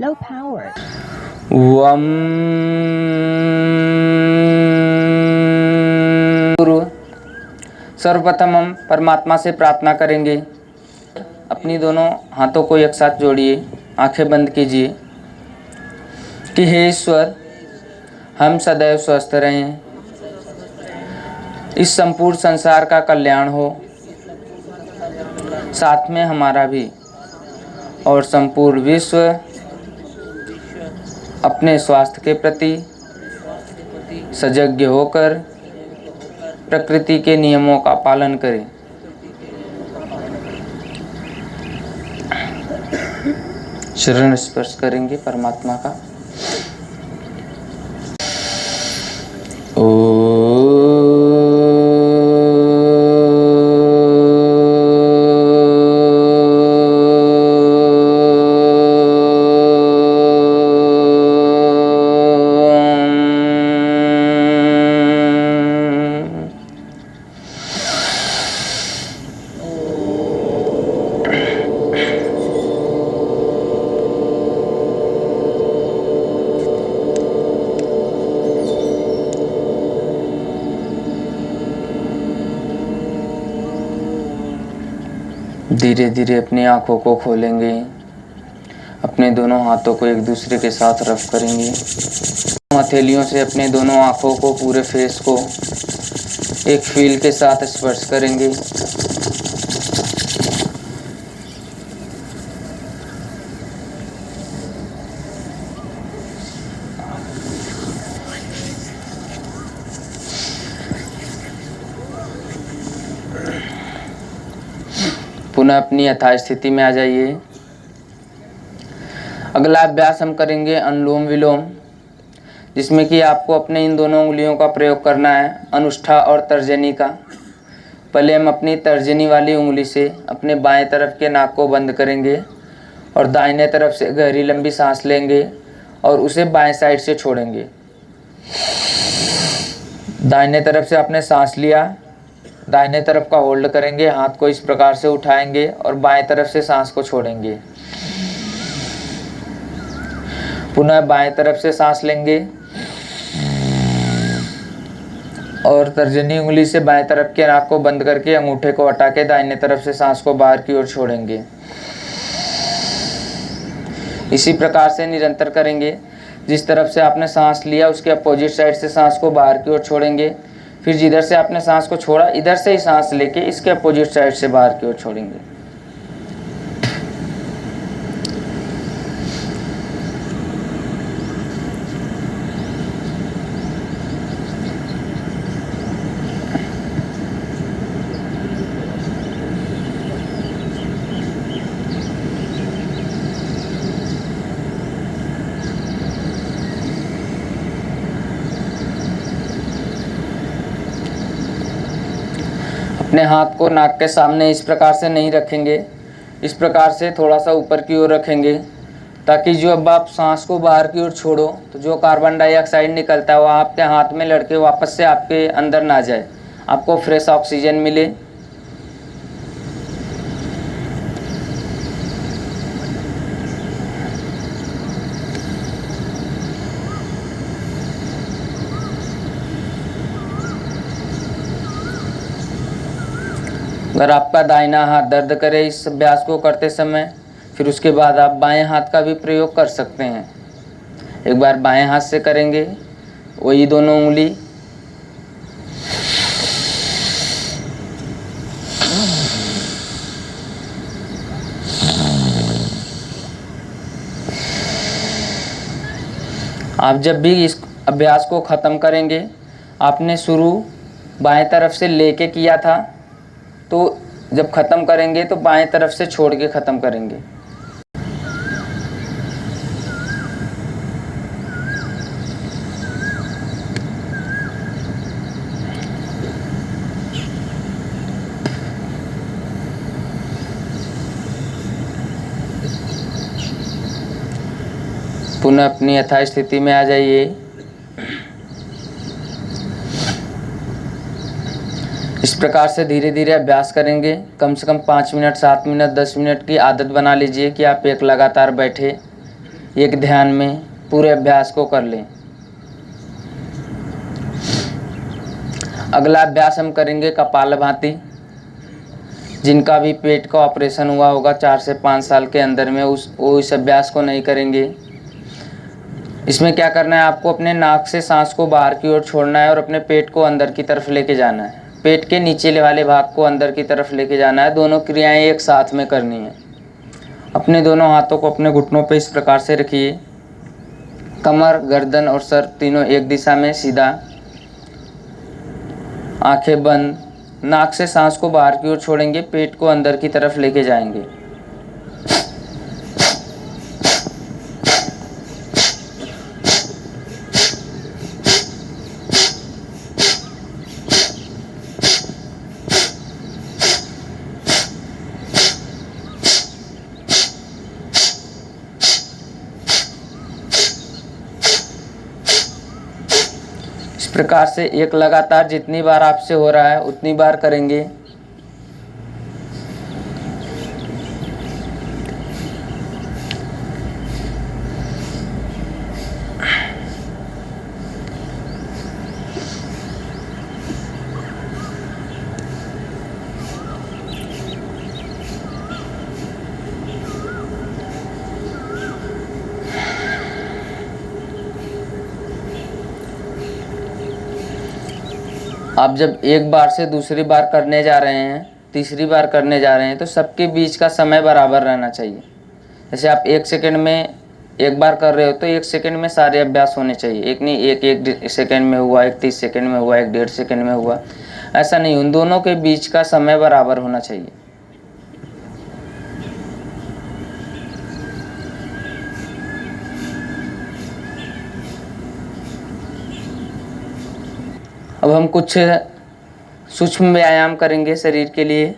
Auto powered. वम गुरु। सर्वप्रथम हम परमात्मा से प्रार्थना करेंगे। अपनी दोनों हाथों को एक साथ जोड़िए, आंखें बंद कीजिए कि हे ईश्वर, हम सदैव स्वस्थ रहें, इस संपूर्ण संसार का कल्याण हो, साथ में हमारा भी, और संपूर्ण विश्व अपने स्वास्थ्य के प्रति सजग होकर प्रकृति के नियमों का पालन करें। शरण स्पर्श करेंगे परमात्मा का। धीरे धीरे अपनी आंखों को खोलेंगे, अपने दोनों हाथों को एक दूसरे के साथ रब करेंगे। हथेलियों से अपने दोनों आंखों को, पूरे फेस को एक फील के साथ स्पर्श करेंगे। पुनः अपनी यथास्थिति में आ जाइए। अगला अभ्यास हम करेंगे अनुलोम विलोम, जिसमें कि आपको अपने इन दोनों उंगलियों का प्रयोग करना है, अनुष्ठा और तर्जनी का। पहले हम अपनी तर्जनी वाली उंगली से अपने बाएं तरफ के नाक को बंद करेंगे और दाहिने तरफ से गहरी लंबी सांस लेंगे और उसे बाएं साइड से छोड़ेंगे। दाहिने तरफ से आपने सांस लिया, दाहिने तरफ का होल्ड करेंगे, हाथ को इस प्रकार से उठाएंगे और बाएं तरफ से सांस को छोड़ेंगे। पुनः बाएं तरफ से सांस लेंगे और तर्जनी उंगली से बाएं तरफ के नाक को बंद करके अंगूठे को हटा के दाहिने तरफ से सांस को बाहर की ओर छोड़ेंगे। इसी प्रकार से निरंतर करेंगे। जिस तरफ से आपने सांस लिया उसके अपोजिट साइड से सांस को बाहर की ओर छोड़ेंगे। फिर जिधर से आपने सांस को छोड़ा इधर से ही सांस लेके इसके अपोजिट साइड से बाहर की ओर छोड़ेंगे। अपने हाथ को नाक के सामने इस प्रकार से नहीं रखेंगे, इस प्रकार से थोड़ा सा ऊपर की ओर रखेंगे, ताकि जो अब आप सांस को बाहर की ओर छोड़ो तो जो कार्बन डाइऑक्साइड निकलता है वो आपके हाथ में लड़के वापस से आपके अंदर ना जाए, आपको फ्रेश ऑक्सीजन मिले। अगर आपका दाहिना हाथ दर्द करे इस अभ्यास को करते समय, फिर उसके बाद आप बाएं हाथ का भी प्रयोग कर सकते हैं। एक बार बाएं हाथ से करेंगे वही दोनों उंगली, आप जब भी इस अभ्यास को ख़त्म करेंगे, आपने शुरू बाएं तरफ से लेके किया था, तो जब ख़त्म करेंगे तो बाएं तरफ से छोड़ के ख़त्म करेंगे। पुनः अपनी यथास्थिति में आ जाइए। इस प्रकार से धीरे धीरे अभ्यास करेंगे। कम से कम 5 मिनट, 7 मिनट, 10 मिनट की आदत बना लीजिए कि आप एक लगातार बैठे एक ध्यान में पूरे अभ्यास को कर लें। अगला अभ्यास हम करेंगे कपालभाति। जिनका भी पेट का ऑपरेशन हुआ होगा 4 से 5 साल के अंदर में वो इस अभ्यास को नहीं करेंगे। इसमें क्या करना है, आपको अपने नाक से सांस को बाहर की ओर छोड़ना है और अपने पेट को अंदर की तरफ लेके जाना है। पेट के नीचे वाले भाग को अंदर की तरफ लेके जाना है। दोनों क्रियाएं एक साथ में करनी है। अपने दोनों हाथों को अपने घुटनों पे इस प्रकार से रखिए। कमर, गर्दन और सर तीनों एक दिशा में सीधा, आंखें बंद। नाक से सांस को बाहर की ओर छोड़ेंगे, पेट को अंदर की तरफ लेके जाएंगे। इस प्रकार से एक लगातार जितनी बार आपसे हो रहा है उतनी बार करेंगे। आप जब एक बार से दूसरी बार करने जा रहे हैं, तीसरी बार करने जा रहे हैं, तो सबके बीच का समय बराबर रहना चाहिए। जैसे आप 1 सेकंड में एक बार कर रहे हो तो 1 सेकंड में सारे अभ्यास होने चाहिए। एक नहीं, एक सेकंड में हुआ, एक 30 सेकंड में हुआ, एक 1.5 सेकंड में हुआ, ऐसा नहीं। उन दोनों के बीच का समय बराबर होना चाहिए। अब हम कुछ सूक्ष्म व्यायाम करेंगे शरीर के लिए,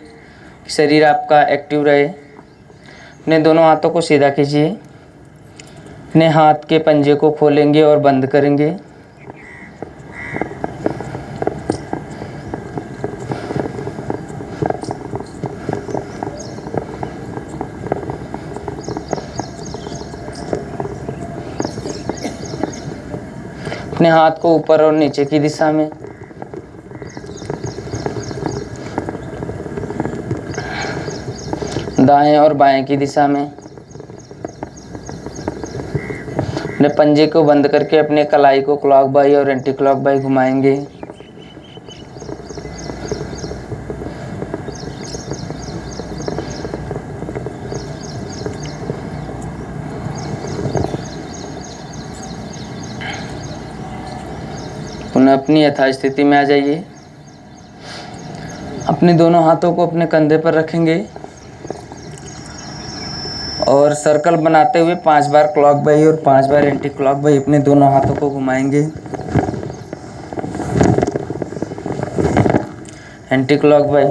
शरीर आपका एक्टिव रहे। अपने दोनों हाथों को सीधा कीजिए। अपने हाथ के पंजे को खोलेंगे और बंद करेंगे। अपने हाथ को ऊपर और नीचे की दिशा में, दाएं और बाएं की दिशा में। अपने पंजे को बंद करके अपने कलाई को क्लॉक बाई और एंटी क्लॉक बाई घुमाएंगे। पुनः अपनी यथास्थिति में आ जाइए। अपने दोनों हाथों को अपने कंधे पर रखेंगे और सर्कल बनाते हुए 5 बार क्लॉक बाई और 5 बार एंटी क्लॉक बाई अपने दोनों हाथों को घुमाएंगे। एंटी क्लॉक बाई,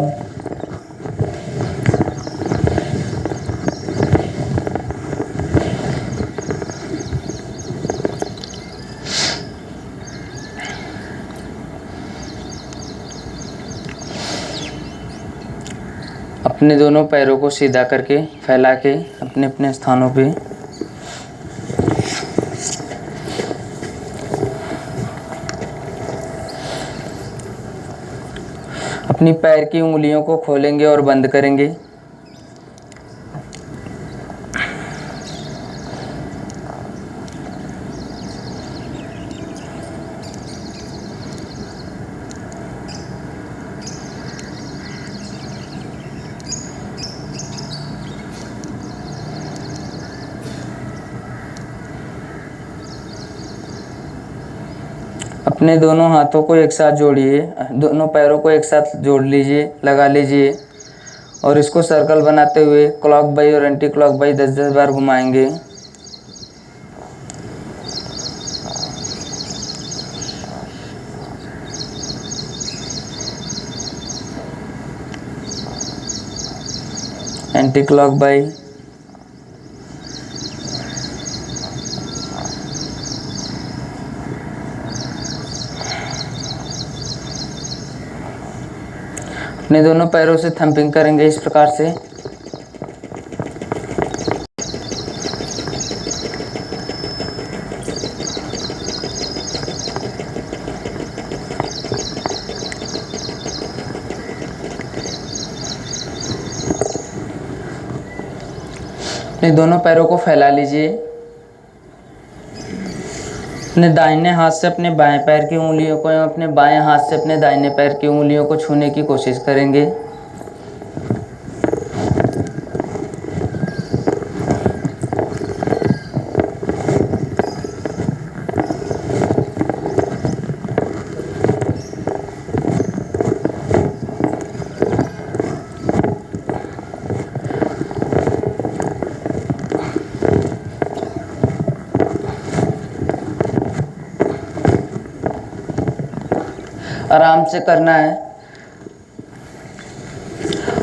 अपने दोनों पैरों को सीधा करके फैला के अपने अपने स्थानों पे अपनी पैर की उंगलियों को खोलेंगे और बंद करेंगे। अपने दोनों हाथों को एक साथ जोड़िए, दोनों पैरों को एक साथ जोड़ लीजिए, लगा लीजिए और इसको सर्कल बनाते हुए क्लॉक बाई और एंटी क्लॉक बाई 10-10 बार घुमाएंगे। एंटी क्लॉक बाई, अपने दोनों पैरों से थंपिंग करेंगे इस प्रकार से। अपने दोनों पैरों को फैला लीजिए। अपने दाहिने हाथ से अपने बाएं पैर की उंगलियों को एवं अपने बाएं हाथ से अपने दाहिने पैर की उंगलियों को छूने की कोशिश करेंगे। आराम से करना है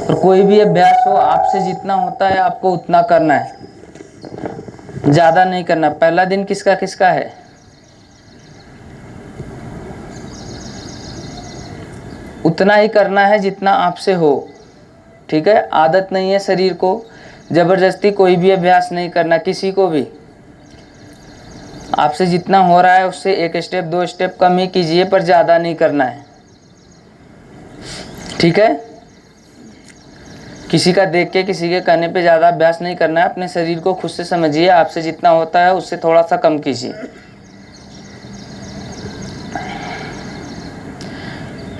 और कोई भी अभ्यास हो आपसे जितना होता है आपको उतना करना है, ज़्यादा नहीं करना। पहला दिन किसका किसका है? उतना ही करना है जितना आपसे हो, ठीक है। आदत नहीं है शरीर को ज़बरदस्ती कोई भी अभ्यास नहीं करना, किसी को भी। आपसे जितना हो रहा है उससे 1 स्टेप 2 स्टेप कम ही कीजिए, पर ज़्यादा नहीं करना है, ठीक है। किसी का देख के किसी के कहने पे ज़्यादा अभ्यास नहीं करना है। अपने शरीर को खुद से समझिए, आपसे जितना होता है उससे थोड़ा सा कम कीजिए।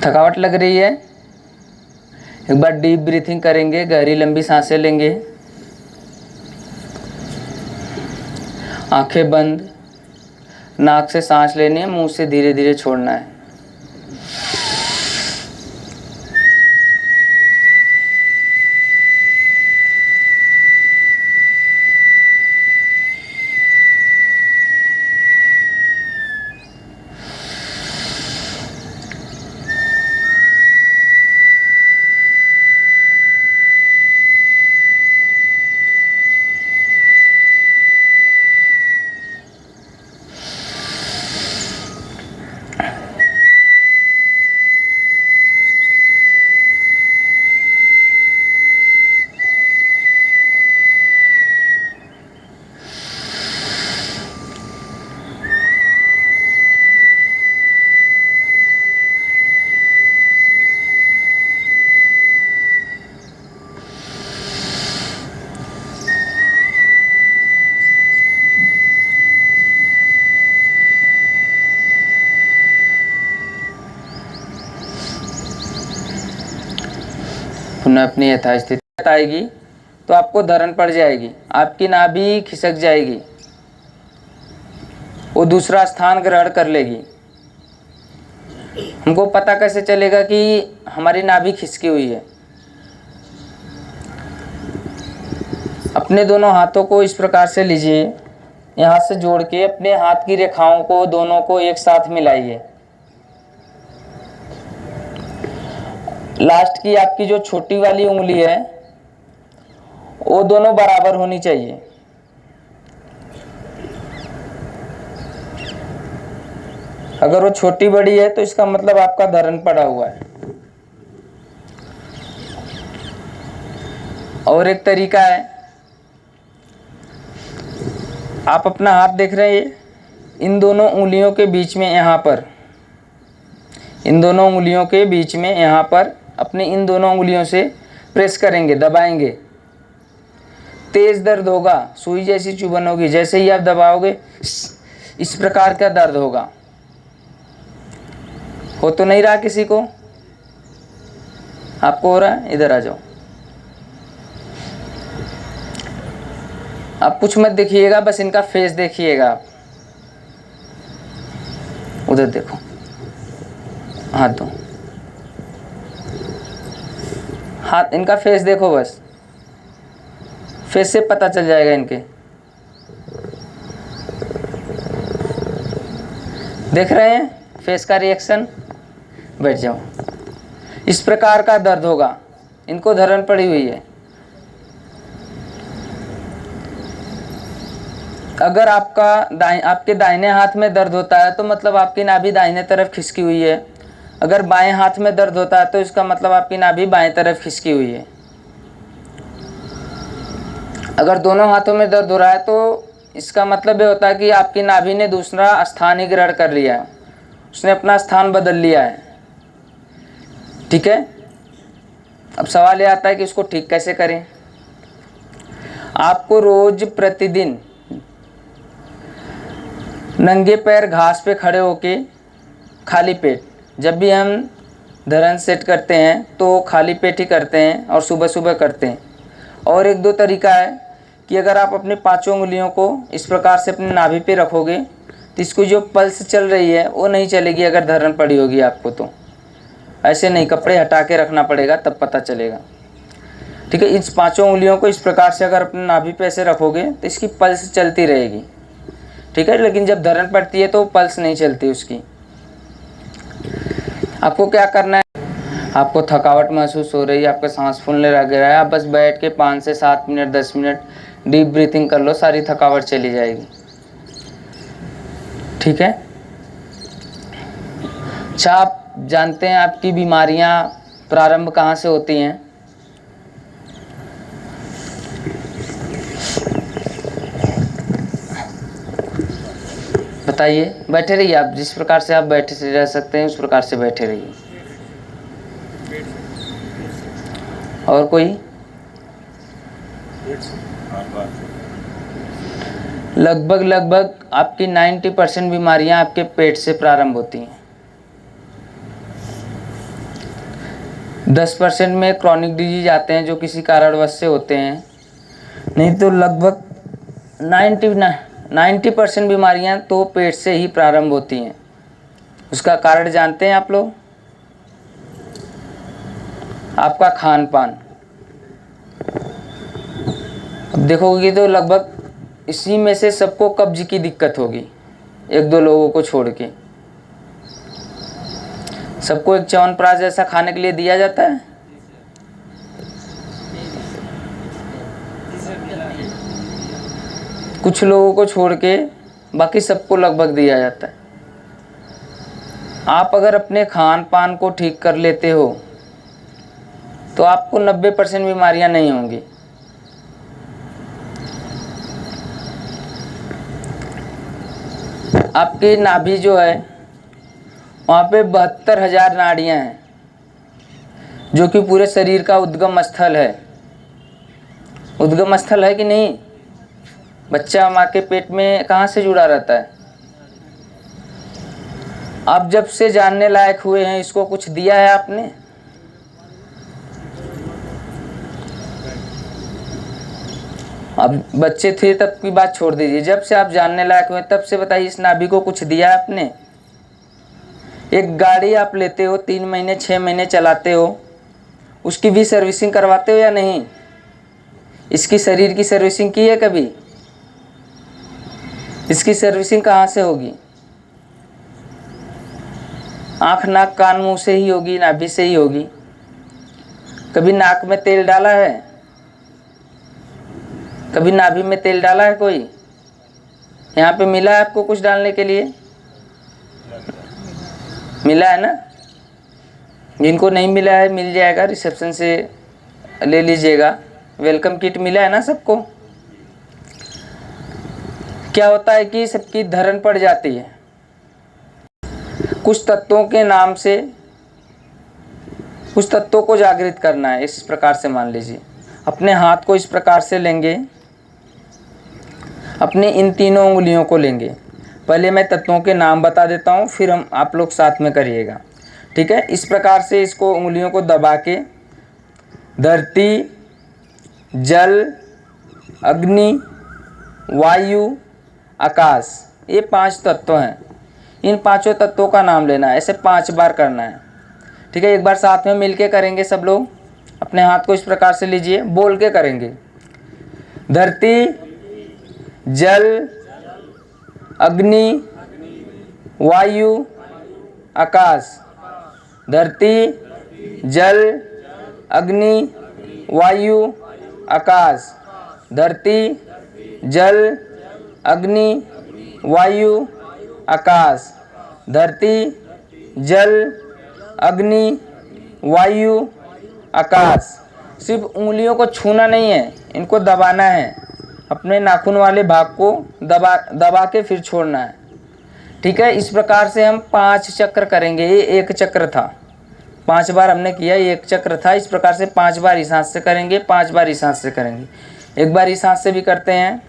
थकावट लग रही है? एक बार डीप ब्रीथिंग करेंगे, गहरी लंबी सांसें लेंगे, आंखें बंद, नाक से सांस लेनी है, मुंह से धीरे धीरे छोड़ना है। पुनः अपनी यथास्थिति आएगी तो आपको धरण पड़ जाएगी, आपकी नाभि खिसक जाएगी, वो दूसरा स्थान ग्रहण कर लेगी। हमको पता कैसे चलेगा कि हमारी नाभि खिसकी हुई है? अपने दोनों हाथों को इस प्रकार से लीजिए, यहाँ से जोड़ के अपने हाथ की रेखाओं को दोनों को एक साथ मिलाइए। लास्ट की आपकी जो छोटी वाली उंगली है वो दोनों बराबर होनी चाहिए। अगर वो छोटी बड़ी है तो इसका मतलब आपका धरण पड़ा हुआ है। और एक तरीका है, आप अपना हाथ देख रहे हैं, इन दोनों उंगलियों के बीच में, यहाँ पर, इन दोनों उंगलियों के बीच में यहाँ पर अपने इन दोनों उंगलियों से प्रेस करेंगे, दबाएंगे। तेज दर्द होगा, सुई जैसी चुभन होगी। जैसे ही आप दबाओगे इस प्रकार का दर्द होगा। हो तो नहीं रहा किसी को? आपको हो रहा है? इधर आ जाओ। आप कुछ मत देखिएगा, बस इनका फेस देखिएगा। आप उधर देखो, हाथ दो, हाथ, इनका फेस देखो, बस फेस से पता चल जाएगा इनके। देख रहे हैं फेस का रिएक्शन? बैठ जाओ। इस प्रकार का दर्द होगा, इनको धरण पड़ी हुई है। अगर आपके दाहिने हाथ में दर्द होता है तो मतलब आपकी नाभि दाहिने तरफ खिसकी हुई है। अगर बाएं हाथ में दर्द होता है तो इसका मतलब आपकी नाभि बाएं तरफ खिसकी हुई है। अगर दोनों हाथों में दर्द हो रहा है तो इसका मतलब ये होता है कि आपकी नाभि ने दूसरा स्थान ही ग्रहण कर लिया है, उसने अपना स्थान बदल लिया है, ठीक है। अब सवाल ये आता है कि इसको ठीक कैसे करें। आपको रोज प्रतिदिन नंगे पैर घास पे खड़े होके खाली पेट, जब भी हम धरन सेट करते हैं तो खाली पेट ही करते हैं और सुबह सुबह करते हैं। और एक दो तरीका है कि अगर आप अपने पांचों उंगलियों को इस प्रकार से अपने नाभि पे रखोगे तो इसको जो पल्स चल रही है वो नहीं चलेगी अगर धरन पड़ी होगी आपको तो। ऐसे नहीं, कपड़े हटा के रखना पड़ेगा तब पता चलेगा। ठीक है, इस पांचों उंगलियों को इस प्रकार से अगर अपने नाभि पे ऐसे रखोगे तो इसकी पल्स चलती रहेगी। ठीक है, लेकिन जब धरन पड़ती है तो पल्स नहीं चलती उसकी। आपको क्या करना है, आपको थकावट महसूस हो रही है, आपका सांस फूलने लग रहा है, आप बस बैठ के 5 से 7 मिनट 10 मिनट डीप ब्रीथिंग कर लो, सारी थकावट चली जाएगी। ठीक है। अच्छा, आप जानते हैं आपकी बीमारियां प्रारंभ कहाँ से होती हैं? बताइए। बैठे रहिए आप, जिस प्रकार से आप बैठे से रह सकते हैं उस प्रकार से बैठे रहिए। और कोई? लगभग आपकी 90% बीमारियां आपके पेट से प्रारंभ होती हैं। 10% में क्रॉनिक डिजीज आते हैं जो किसी कारणवश से होते हैं, नहीं तो लगभग 90% बीमारियां तो पेट से ही प्रारंभ होती हैं। उसका कारण जानते हैं आप लोग? आपका खान पान। अब देखोगे तो लगभग इसी में से सबको कब्ज की दिक्कत होगी, एक दो लोगों को छोड़ के। सबको एक च्यवनप्राश ऐसा खाने के लिए दिया जाता है। कुछ लोगों को छोड़ के बाकी सबको लगभग दिया जाता है। आप अगर अपने खान पान को ठीक कर लेते हो तो आपको 90% बीमारियां नहीं होंगी। आपकी नाभि जो है वहाँ पे 72,000 नाड़ियाँ हैं जो कि पूरे शरीर का उद्गम स्थल है। उद्गम स्थल है कि नहीं? बच्चा माँ के पेट में कहाँ से जुड़ा रहता है? आप जब से जानने लायक हुए हैं इसको कुछ दिया है आपने? अब बच्चे थे तब की बात छोड़ दीजिए, जब से आप जानने लायक हुए तब से बताइए इस नाभि को कुछ दिया है आपने? एक गाड़ी आप लेते हो, 3 महीने 6 महीने चलाते हो, उसकी भी सर्विसिंग करवाते हो या नहीं? इसकी शरीर की सर्विसिंग की है कभी? इसकी सर्विसिंग कहाँ से होगी? आँख नाक कान मुंह से ही होगी, नाभि से ही होगी। कभी नाक में तेल डाला है? कभी नाभि में तेल डाला है कोई? यहाँ पे मिला है आपको कुछ डालने के लिए? मिला है ना? जिनको नहीं मिला है मिल जाएगा, रिसेप्शन से ले लीजिएगा। वेलकम किट मिला है ना सबको? क्या होता है कि सबकी धरन पड़ जाती है कुछ तत्वों के नाम से। कुछ तत्वों को जागृत करना है, इस प्रकार से मान लीजिए। अपने हाथ को इस प्रकार से लेंगे, अपने इन तीनों उंगलियों को लेंगे। पहले मैं तत्वों के नाम बता देता हूँ, फिर हम आप लोग साथ में करिएगा। ठीक है, इस प्रकार से इसको उंगलियों को दबा के धरती, जल, अग्नि, वायु, आकाश, ये 5 तत्व हैं। इन 5 तत्वों का नाम लेना है, ऐसे 5 बार करना है। ठीक है, एक बार साथ में मिलके करेंगे सब लोग। अपने हाथ को इस प्रकार से लीजिए, बोल के करेंगे। धरती, जल, अग्नि, वायु, आकाश। धरती, जल, अग्नि, वायु, आकाश। धरती, जल, अग्नि, वायु, आकाश। धरती, जल, अग्नि, वायु, आकाश। सिर्फ उंगलियों को छूना नहीं है, इनको दबाना है। अपने नाखून वाले भाग को दबा के फिर छोड़ना है। ठीक है, इस प्रकार से हम 5 चक्र करेंगे। ये एक चक्र था, 5 बार हमने किया, ये एक चक्र था। इस प्रकार से 5 बार इस हाथ से करेंगे, 5 बार इस हाथ से करेंगे। एक बार इस हाथ से भी करते हैं।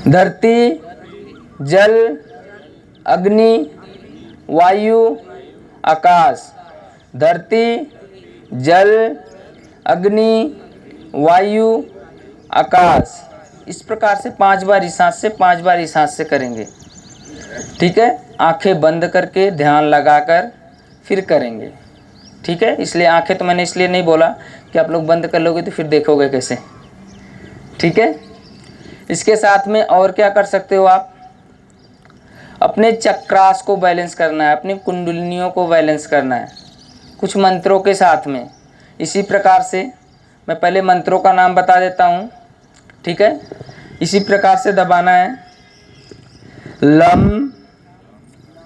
धरती, जल, अग्नि, वायु, आकाश। धरती, जल, अग्नि, वायु, आकाश। इस प्रकार से 5 बार इस हाथ से, 5 बार इस हाथ से करेंगे। ठीक है, आंखें बंद करके ध्यान लगाकर फिर करेंगे। ठीक है, इसलिए आंखें तो मैंने इसलिए नहीं बोला कि आप लोग बंद कर लोगे तो फिर देखोगे कैसे। ठीक है, इसके साथ में और क्या कर सकते हो आप, अपने चक्रास को बैलेंस करना है, अपनी कुंडलिनियों को बैलेंस करना है कुछ मंत्रों के साथ में। इसी प्रकार से मैं पहले मंत्रों का नाम बता देता हूँ। ठीक है, इसी प्रकार से दबाना है। लम,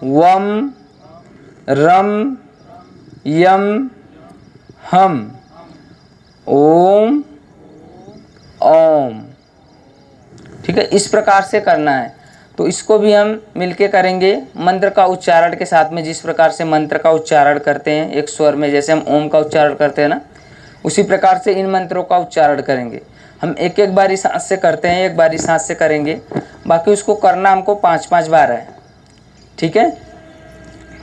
वम, रम, यम, हम, ओम, ओम। ठीक है, इस प्रकार से करना है। तो इसको भी हम मिलके करेंगे मंत्र का उच्चारण के साथ में। जिस प्रकार से मंत्र का उच्चारण करते हैं एक स्वर में, जैसे हम ओम का उच्चारण करते हैं ना, उसी प्रकार से इन मंत्रों का उच्चारण करेंगे। हम एक एक बार इस हाथ से करते हैं, एक बार इस हाथ से करेंगे, बाकी उसको करना हमको 5-5 बार है। ठीक है,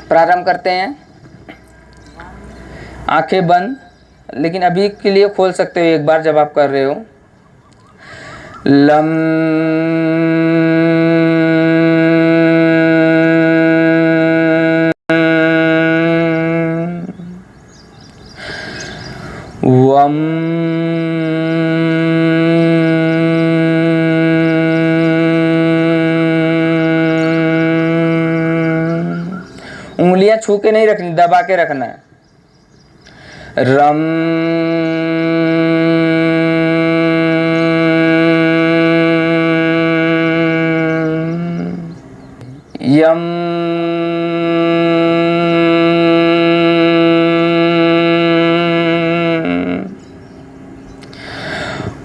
प्रारंभ करते हैं। आंखें बंद, लेकिन अभी के लिए खोल सकते हो एक बार जब आप कर रहे हो। लम, वम, उंगलियां छू के नहीं रखनी, दबा के रखना है। रम, यम,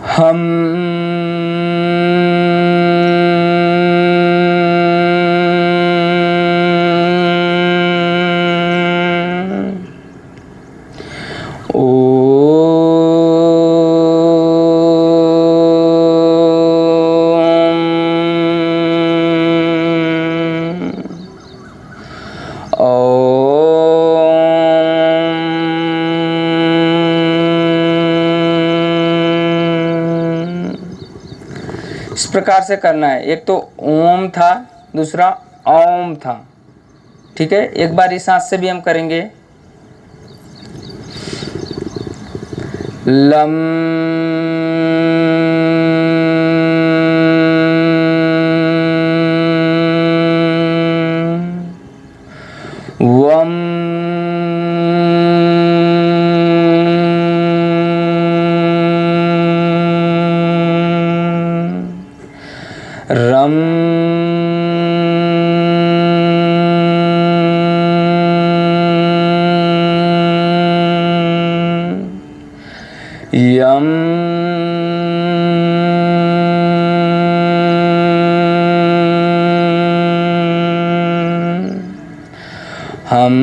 हम, इस प्रकार से करना है। एक तो ओम था, दूसरा ओम था। ठीक है, एक बार इस हाथ से भी हम करेंगे। लम, वम, रम, यम, हम,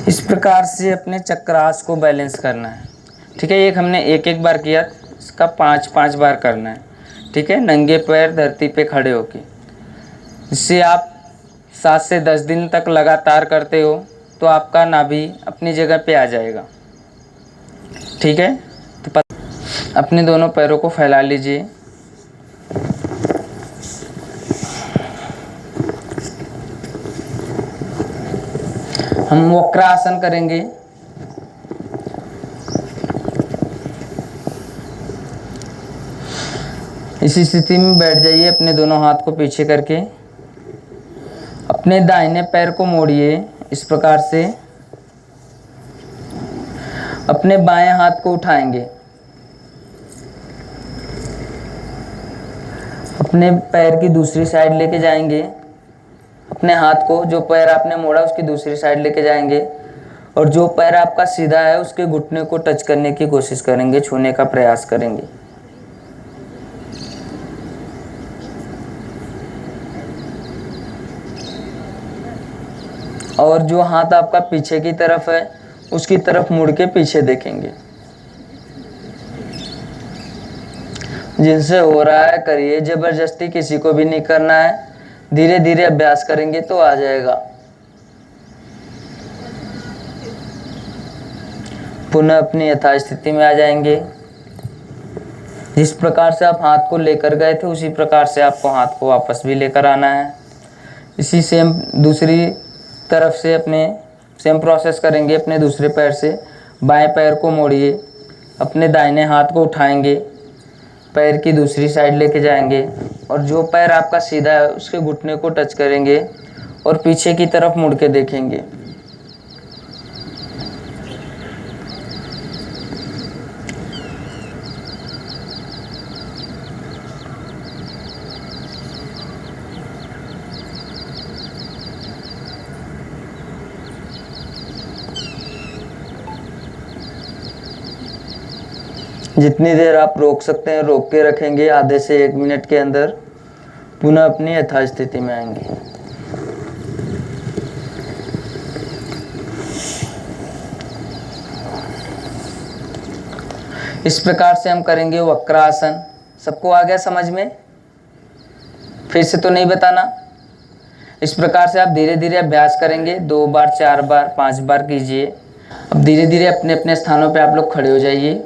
इस प्रकार से अपने चक्रास को बैलेंस करना है। ठीक है, एक हमने एक एक बार किया, इसका 5-5 बार करना है। ठीक है, नंगे पैर धरती पे खड़े होके। इससे आप 7 से 10 दिन तक लगातार करते हो तो आपका नाभि अपनी जगह पे आ जाएगा। ठीक है, तो अपने दोनों पैरों को फैला लीजिए। हम वक्रासन करेंगे। इसी स्थिति में बैठ जाइए, अपने दोनों हाथ को पीछे करके। अपने दाहिने पैर को मोड़िए इस प्रकार से। अपने बाएं हाथ को उठाएंगे, अपने पैर की दूसरी साइड लेके जाएंगे, अपने हाथ को जो पैर आपने मोड़ा उसकी दूसरी साइड लेके जाएंगे और जो पैर आपका सीधा है उसके घुटने को टच करने की कोशिश करेंगे, छूने का प्रयास करेंगे। और जो हाथ आपका पीछे की तरफ है उसकी तरफ मुड़ के पीछे देखेंगे। जिनसे हो रहा है करिए, जबरदस्ती किसी को भी नहीं करना है, धीरे धीरे अभ्यास करेंगे तो आ जाएगा। पुनः अपनी यथास्थिति में आ जाएंगे। जिस प्रकार से आप हाथ को लेकर गए थे उसी प्रकार से आपको हाथ को वापस भी लेकर आना है। इसी सेम दूसरी तरफ से अपने सेम प्रोसेस करेंगे। अपने दूसरे पैर से बाएं पैर को मोड़िए, अपने दाहिने हाथ को उठाएंगे, पैर की दूसरी साइड लेके जाएंगे और जो पैर आपका सीधा है उसके घुटने को टच करेंगे और पीछे की तरफ मुड़ के देखेंगे। जितनी देर आप रोक सकते हैं रोक के रखेंगे, आधे से 1 मिनट के अंदर पुनः अपनी यथास्थिति में आएंगे। इस प्रकार से हम करेंगे वक्रासन। सबको आ गया समझ में? फिर से तो नहीं बताना। इस प्रकार से आप धीरे धीरे अभ्यास करेंगे, 2 बार 4 बार 5 बार कीजिए। अब धीरे धीरे अपने अपने स्थानों पे आप लोग खड़े हो जाइए।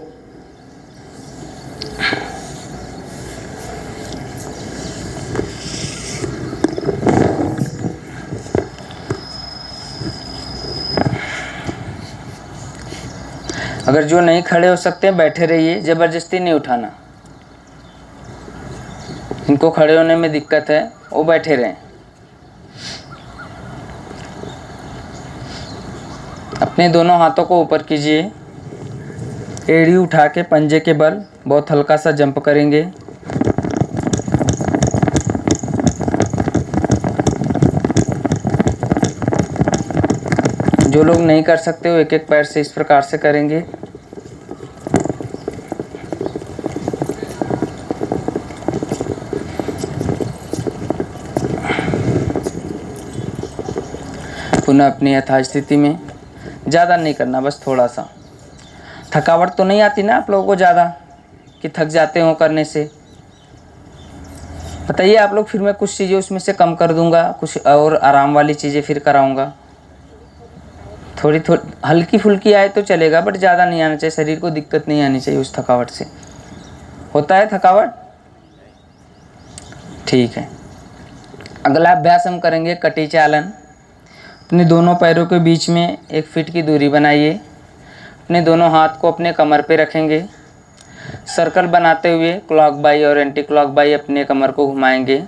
अगर जो नहीं खड़े हो सकते बैठे रहिए, जबरदस्ती नहीं उठाना। जिनको खड़े होने में दिक्कत है वो बैठे रहें। अपने दोनों हाथों को ऊपर कीजिए, एड़ी उठा के पंजे के बल बहुत हल्का सा जंप करेंगे। जो लोग नहीं कर सकते वो एक एक पैर से इस प्रकार से करेंगे। पुनः अपनी यथास्थिति में। ज़्यादा नहीं करना, बस थोड़ा सा। थकावट तो नहीं आती ना आप लोगों को ज़्यादा कि थक जाते हो करने से? बताइए आप लोग, फिर मैं कुछ चीज़ें उसमें से कम कर दूंगा, कुछ और आराम वाली चीज़ें फिर कराऊंगा। थोड़ी हल्की फुल्की आए तो चलेगा, बट ज़्यादा नहीं आना चाहिए। शरीर को दिक्कत नहीं आनी चाहिए उस थकावट से। होता है थकावट? ठीक है। अगला अभ्यास हम करेंगे कटी चालन। अपने दोनों पैरों के बीच में 1 फीट की दूरी बनाइए। अपने दोनों हाथ को अपने कमर पे रखेंगे। सर्कल बनाते हुए क्लॉक बाई और एंटी क्लॉक बाई अपने कमर को घुमाएंगे।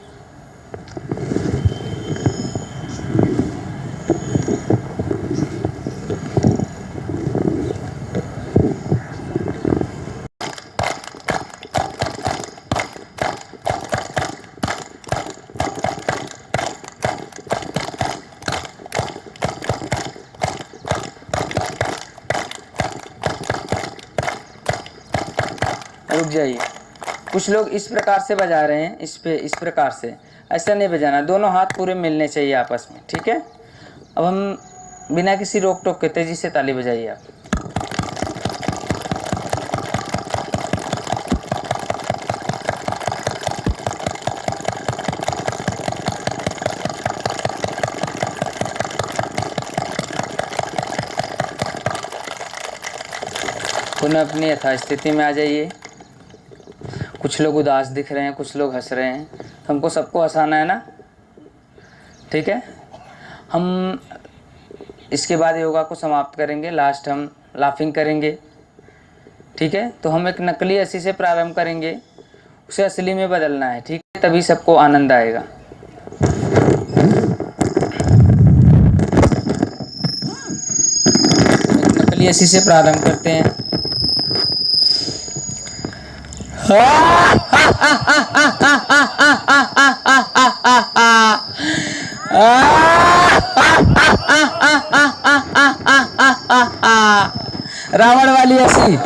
रुक जाइए। कुछ लोग इस प्रकार से बजा रहे हैं, इस प्रकार से। ऐसा नहीं बजाना, दोनों हाथ पूरे मिलने चाहिए आपस में, ठीक है? अब हम बिना किसी रोक टोक के तेजी से ताली बजाइए आप। पुनः अपनी यथास्थिति में आ जाइए। कुछ लोग उदास दिख रहे हैं, कुछ लोग हंस रहे हैं। हमको सबको हंसाना है ना, ठीक है? हम इसके बाद योगा को समाप्त करेंगे। लास्ट हम लाफिंग करेंगे, ठीक है? तो हम एक नकली हंसी से प्रारंभ करेंगे, उसे असली में बदलना है, ठीक है? तभी सबको आनंद आएगा। एक नकली पहली हंसी से प्रारंभ करते हैं। रावण वाली हंसी।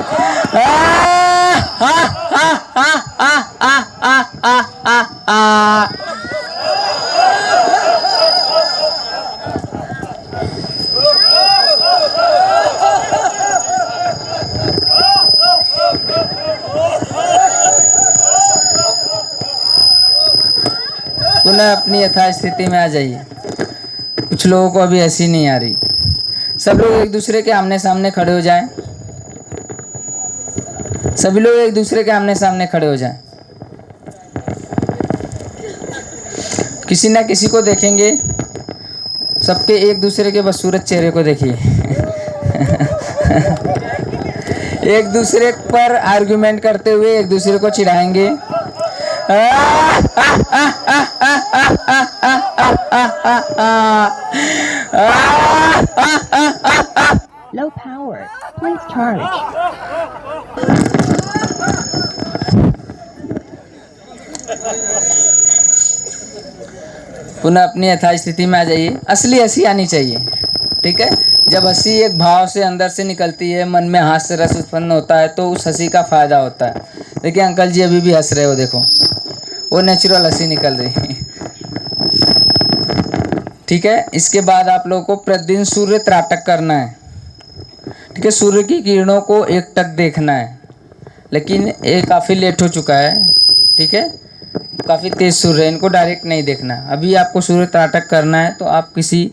पुनः अपनी यथास्थिति में आ जाइए। कुछ लोगों को अभी हंसी नहीं आ रही। सब लोग एक दूसरे के आमने सामने खड़े हो जाएं। सभी लोग एक दूसरे के आमने सामने खड़े हो जाएं। किसी ना किसी को देखेंगे, सबके एक दूसरे के बदसूरत चेहरे को देखिए। एक दूसरे पर आर्गुमेंट करते हुए एक दूसरे को चिढ़ाएंगे। Low power. Please charge. पुनः अपनी यथास्थिति में आ जाइए। असली हंसी आनी चाहिए, ठीक है। जब हंसी एक भाव से अंदर से निकलती है, मन में हास्य रस उत्पन्न होता है, तो उस हंसी का फायदा होता है। देखिए अंकल जी अभी भी हंस रहे हो, देखो वो नेचुरल हंसी निकल रही है, ठीक है। इसके बाद आप लोगों को प्रतिदिन सूर्य त्राटक करना है, ठीक है। सूर्य की किरणों को एकटक देखना है, लेकिन ये काफ़ी लेट हो चुका है, ठीक है। काफ़ी तेज़ सूर्य है, इनको डायरेक्ट नहीं देखना। अभी आपको सूर्य त्राटक करना है तो आप किसी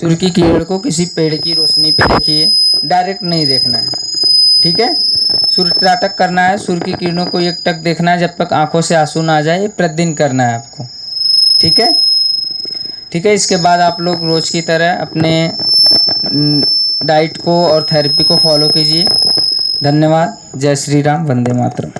सूर्य की किरण को किसी पेड़ की रोशनी पे देखिए, डायरेक्ट नहीं देखना है, ठीक है। सूर्य त्राटक करना है, सूर्य की किरणों को एकटक देखना है जब तक आंखों से आंसू ना आ जाए। ये प्रतिदिन करना है आपको, ठीक है, ठीक है। इसके बाद आप लोग रोज़ की तरह अपने डाइट को और थेरेपी को फॉलो कीजिए। धन्यवाद। जय श्री राम, वंदे मातरम।